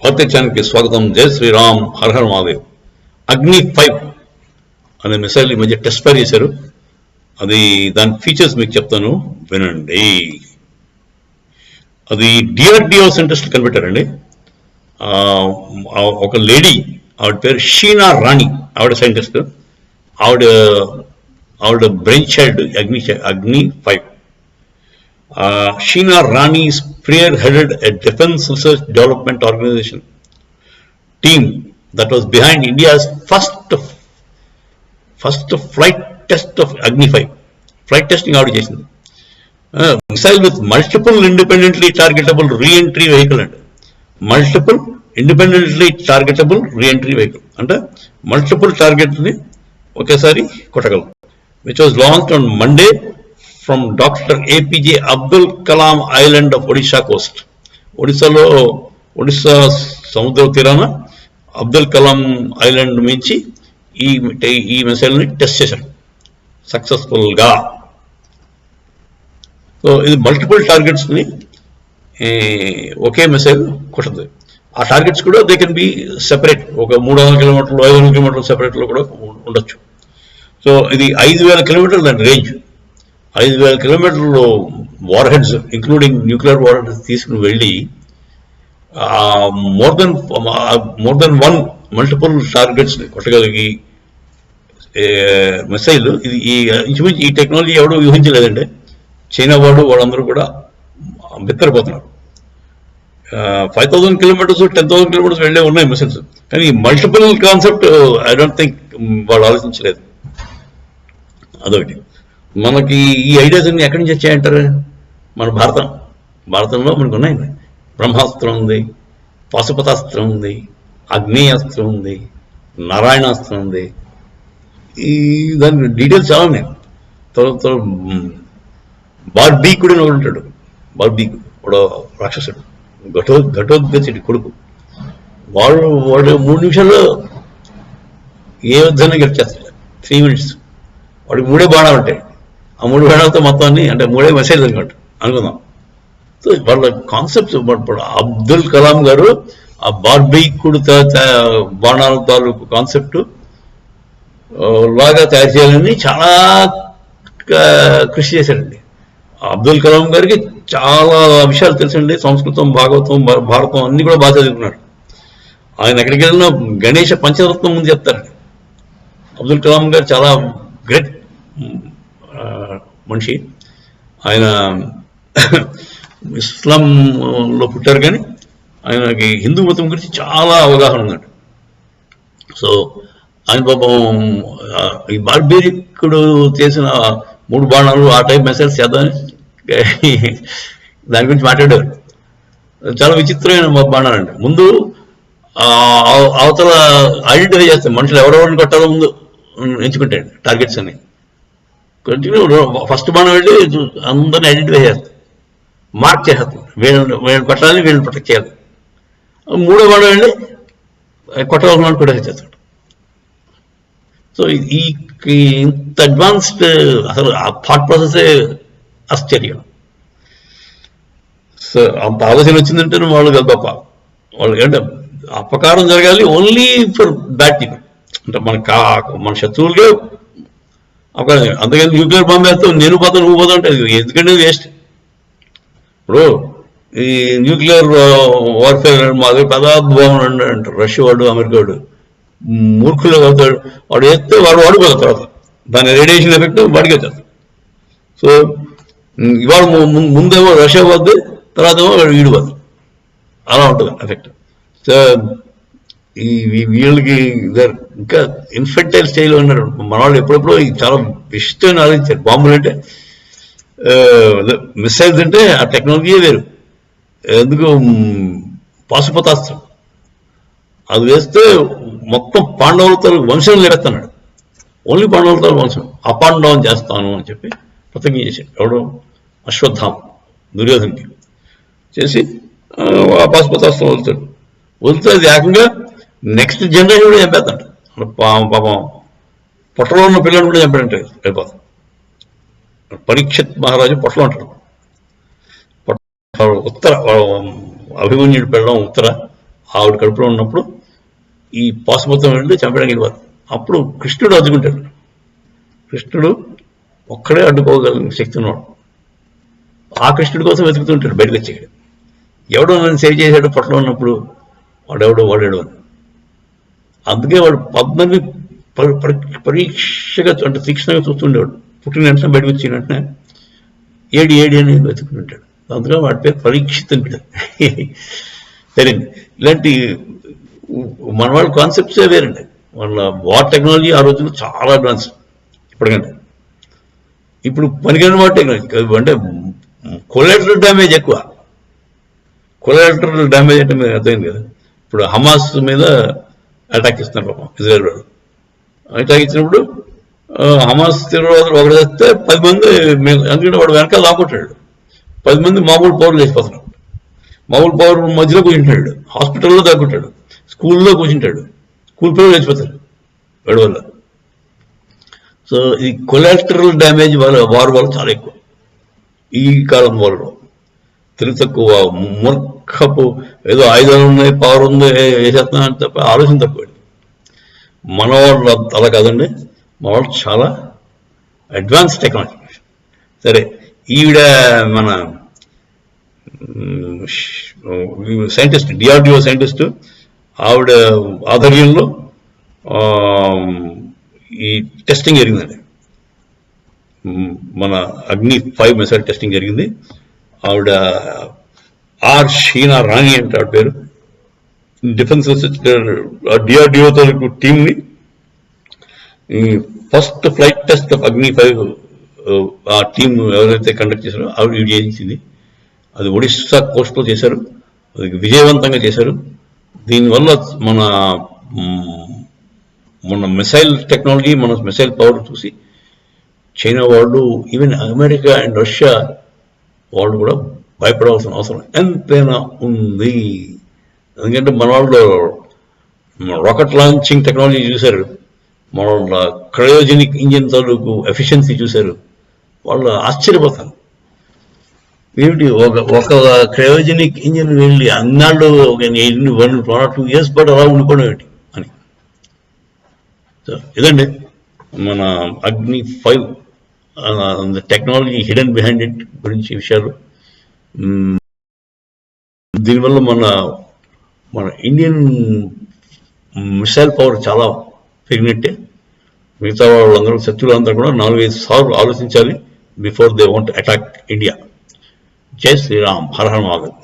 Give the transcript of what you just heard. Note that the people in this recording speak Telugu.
భారతీయ ఛానల్కి స్వాగతం. జై శ్రీరామ్, హర హర మహాదేవ్. అగ్ని 5 అనే మిసైల్ ఈ మధ్య టెస్ట్ ఫైర్ చేశారు. అది దాని ఫీచర్స్ మీకు చెప్తాను, వినండి. అది డిఆర్డిఓ సెంటర్స్ కనిపెట్టారండి. ఒక లేడీ, ఆవిడ పేరు షీనా రాణి, ఆవిడ సైంటిస్ట్. ఆవిడ బ్రెయిన్ చైల్డ్ అగ్ని 5. Sheena Rani spearheaded a defense research development organization team that was behind India's first flight test of Agni 5. Flight testing out చేసింది. Missile with multiple independently targetable re-entry vehicle and multiple independently targetable re-entry vehicle అంటే మల్టిపుల్ టార్గెట్ ని ఒకేసారి కొట్టగలరు. Which was launched on Monday from Dr. APJ Abdul Kalam Island of Odisha coast. Odisha సముద్ర తీరాన అబ్దుల్ కలాం ఐలాండ్ నుంచి ఈ మిసైల్ ని టెస్ట్ చేశాడు సక్సెస్ఫుల్ గా. సో ఇది మల్టిపుల్ టార్గెట్స్ ని ఒకే మిసైల్ కొట్టదు. ఆ టార్గెట్స్ కూడా దే కెన్ బి సెపరేట్. ఒక 300 కిలోమీటర్లు 500 కిలోమీటర్ల సెపరేట్ లో కూడా ఉండొచ్చు. సో ఇది 5000 కిలోమీటర్ల దాని రేంజ్. 5000 కిలోమీటర్లు warheads including nuclear warheads తీసుకుని వెళ్ళి మోర్ దెన్ 1 మల్టిపుల్ టార్గెట్స్ కొట్టగలిగి మిసైల్. ఇది ఇంచుమించు ఈ టెక్నాలజీ ఎవడో ఊహించలేదండి. చైనా వాళ్ళందరూ కూడా బిత్తరపోతున్నారు. 5000 కిలోమీటర్స్ 10,000 కిలోమీటర్స్ వెళ్ళే ఉన్నాయి మిసైల్స్. కానీ multiple concept I don't think వాళ్ళు ఆలోచించలేదు. అదొకటి. మనకి ఈ ఐడియాస్ అన్ని ఎక్కడి నుంచి వచ్చాయంటారు? మన భారతంలో మనకు ఉన్నాయి. బ్రహ్మాస్త్రం ఉంది, పాశుపతాస్త్రం ఉంది, అగ్నేయాస్త్రం ఉంది, నారాయణాస్త్రం ఉంది. దాని డీటెయిల్స్ చాలా ఉన్నాయి. తర్వాత బార్బీకుడు అని ఒకడు ఉంటాడు. బార్బీకుడు రాక్షసుడు, ఘటోద్గచుడి కొడుకు. వాడు 3 నిమిషాల్లో ఏ యుద్ధాన్ని గెలిచేస్తాడు. 3 minutes. వాడికి 3 బాణాలు ఉంటాయి. ఆ 3 బాణాలతో మొత్తాన్ని అంటే 3 మిసైల్ అనుకుందాం. సో వాళ్ళ కాన్సెప్ట్స్. అబ్దుల్ కలాం గారు ఆ బార్బీకుడు బాణాల తాలూకు కాన్సెప్ట్ లాగా తయారు చేయాలని చాలా కృషి చేశాడండి. అబ్దుల్ కలాం గారికి చాలా విషయాలు తెలుసండి. సంస్కృతం, భాగవతం, భారతం అన్ని కూడా బాగా చదువుకున్నాడు. ఆయన ఎక్కడికి వెళ్ళినా గణేష పంచరత్నం ముందు చెప్తారండి. అబ్దుల్ కలాం గారు చాలా గ్రేట్ మనిషి. ఆయన ఇస్లాంలో పుట్టారు కానీ ఆయనకి హిందూ మతం గురించి చాలా అవగాహన ఉందండి. సో ఆయన పాపం ఈ బార్బీకుడు చేసిన 3 బాణాలు ఆ టైప్ మెసేజ్ చేద్దామని దాని గురించి మాట్లాడారు. చాలా విచిత్రమైన బాణాలండి. ముందు అవతల ఐడెంటిఫై చేస్తాం. మనుషులు ఎవరెవరిని కొట్టాలో ముందు ఎంచుకుంటాడు టార్గెట్స్ అని. కంటిన్యూ ఫస్ట్ బాణం వెళ్ళి అందరిని ఐడెంటిఫై చేస్తాం, మార్క్ చేస్తాం. వీళ్ళని కొట్టాలని, వీళ్ళని ప్రొటెక్ట్ చేయాలి. 3వ బాణం వెళ్ళి కొట్టవలసిన కూడా చేస్తాడు. సో ఇంత అడ్వాన్స్డ్ అసలు ఆ థాట్ ప్రాసెసే ఆశ్చర్యం. సో అంత ఆలోచన వచ్చిందంటే వాళ్ళు కాదు గొప్ప. వాళ్ళు అంటే అపకారం జరగాలి ఓన్లీ ఫర్ బ్యాడ్ థింగ్. అంటే మన శత్రువులుగా అపకారం. అందుకని న్యూక్లియర్ బాంబు వేస్తావు, నేను పోతాను, నువ్వు పోతావు అంటే ఎందుకంటే వేస్ట్. ఇప్పుడు ఈ న్యూక్లియర్ వార్ఫేర్ మాది పదార్థభావం అంటారు. రష్యా వాడు, అమెరికా వాడు మూర్ఖులు అవుతాడు. వాడు వేస్తే వాడు వాడిపోతాడు. తర్వాత దాని రేడియేషన్ ఎఫెక్ట్ వాడికి వచ్చేస్తాడు. సో ఇవాళ ముందేమో రష్యా పోద్ది, తర్వాత ఏమో వీడు పోద్ది. అలా ఉంటుంది ఎఫెక్ట్. సో వీళ్ళకి ఇంకా ఇన్ఫెంటైల్ స్టైల్లో ఉన్నారు మన వాళ్ళు. ఎప్పుడెప్పుడో చాలా ఇష్టం ఆలోచించారు. బాంబులు అంటే, మిసైల్స్ అంటే ఆ టెక్నాలజీయే వేరు. ఎందుకు పాశుపతాస్త్రం అది వేస్తే మొత్తం పాండవులతో వంశం లేస్తున్నాడు. ఓన్లీ పాండవులతో వంశం అపాండవం చేస్తాను అని చెప్పి ప్రతిజ్ఞ చేశాడు. ఎవడో అశ్వత్థామ దుర్యోధనకి చేసి ఆ పాశుపతాస్త్రం వదిలితే అది ఏకంగా నెక్స్ట్ జనరేషన్ కూడా చంపేస్తాడు. పాపం పొట్టలో ఉన్న పిల్లలు కూడా చంపాడంటే వెళ్ళిపోతాం. పరీక్షిత్ మహారాజు పొట్టలో ఉంటాడు. ఉత్తర అభిమన్యుడి పిల్లడం ఉత్తర ఆవిడ కడుపులో ఉన్నప్పుడు ఈ పాశుపతం వెళ్ళి చంపడానికి వెళ్ళిపోతారు. అప్పుడు కృష్ణుడు అడ్డుకుంటాడు. కృష్ణుడు ఒక్కడే అడ్డుకోగలిగిన శక్తి ఉన్నాడు. ఆ కృష్ణుడి కోసం వెతుకుతుంటాడు, బయటకు వచ్చేయడు. ఎవడో నన్ను సేవ్ చేశాడు పొట్టలో ఉన్నప్పుడు, వాడేడు అని. అందుకే వాడు పద్మని పరీక్షగా అంటే తీక్షణంగా చూస్తుండేవాడు. పుట్టిన వెంటనే బయటకు వచ్చిన వెంటనే ఏడి అని వెతుకుంటాడు. అందుకని వాడి పేరు పరీక్షిత్ అని పెట్టారు. సరే, ఇలాంటి మన వాళ్ళ కాన్సెప్ట్సే వేరండి. వాళ్ళ వార్ టెక్నాలజీ ఆ రోజుల్లో చాలా అడ్వాన్స్ ఇప్పటికంటే. ఇప్పుడు పనికిరాని వార్ టెక్నాలజీ అంటే కొలాటరల్ డ్యామేజ్ ఎక్కువ. కొలాటరల్ డ్యామేజ్ అంటే మీకు అర్థమైంది కదా. ఇప్పుడు హమాస్ మీద అటాక్ ఇస్తున్నారు పాపం ఇజ్రాయెల్ వాడు. అటాక్ ఇచ్చినప్పుడు హమాస్ తీవ్రవాదులు ఒకటి చేస్తే 10 మంది, ఎందుకంటే వాడు వెనకాల లాక్కుంటాడు. 10 మంది మామూలు పౌరులు వేసిపోతున్నాడు. మామూలు పౌరులు మధ్యలో కూర్చుంటాడు, హాస్పిటల్లో దాక్కుంటాడు, స్కూల్లో కూర్చుంటాడు, స్కూల్ పిల్లలు వేసిపోతారు వాడి వల్ల. సో ఈ కొలాటరల్ డ్యామేజ్ వారి వల్ల చాలా ఎక్కువ ఈ కాలం వాళ్ళలో. తెలివి తక్కువ, మూర్ఖపు, ఏదో ఆయుధాలు ఉన్నాయి, పవర్ ఉంది, వేసేస్తున్నా అని తప్ప ఆలోచన తక్కువ. మన వాళ్ళు అలా కాదండి, మన వాళ్ళు చాలా అడ్వాన్స్ టెక్నాలజీ. సరే, ఈవిడ మన సైంటిస్ట్, డిఆర్డిఓ సైంటిస్ట్, ఆవిడ ఆధ్వర్యంలో ఈ టెస్టింగ్ జరిగిందండి. మన అగ్ని 5 మిసైల్ టెస్టింగ్ జరిగింది. ఆవిడ ఆర్ షీనా రాణి అంటే ఆవిడ పేరు. డిఫెన్స్ డిఆర్డిఓ తాలూకు టీంని ఈ ఫస్ట్ ఫ్లైట్ టెస్ట్ ఆఫ్ అగ్ని 5 ఆ టీం ఎవరైతే కండక్ట్ చేశారో ఆవిడ చేయించింది. అది ఒడిస్సా కోస్ట్లో చేశారు. అది విజయవంతంగా చేశారు. దీనివల్ల మన మిసైల్ టెక్నాలజీ, మన మిసైల్ పవర్ చూసి చైనా వాళ్ళు, ఈవెన్ అమెరికా అండ్ రష్యా వాళ్ళు కూడా భయపడవలసిన అవసరం ఎంతైనా ఉంది. ఎందుకంటే మన వాళ్ళు రాకెట్ లాంచింగ్ టెక్నాలజీ చూశారు, మన వాళ్ళ క్రయోజెనిక్ ఇంజిన్ తాలూకు ఎఫిషియన్సీ చూశారు. వాళ్ళు ఆశ్చర్యపోతారు. ఏమిటి ఒక క్రయోజెనిక్ ఇంజిన్ వెళ్ళి అన్నాళ్ళు 1 or 2 years పాటు అలా ఉండిపోవడం ఏంటి అని. సో ఇదండి మన అగ్ని 5 టెక్నాలజీ హిడెన్ బిహైండ్ ఇట్ గురించి విషయాలు. దీనివల్ల మన ఇండియన్ మిసైల్ పవర్ చాలా పెరిగినట్టే. మిగతా వాళ్ళందరూ, శత్రువులందరూ కూడా 4-5 సార్లు ఆలోచించాలి before they want attack India. జై శ్రీరామ్, హర హర మహాదేవ్.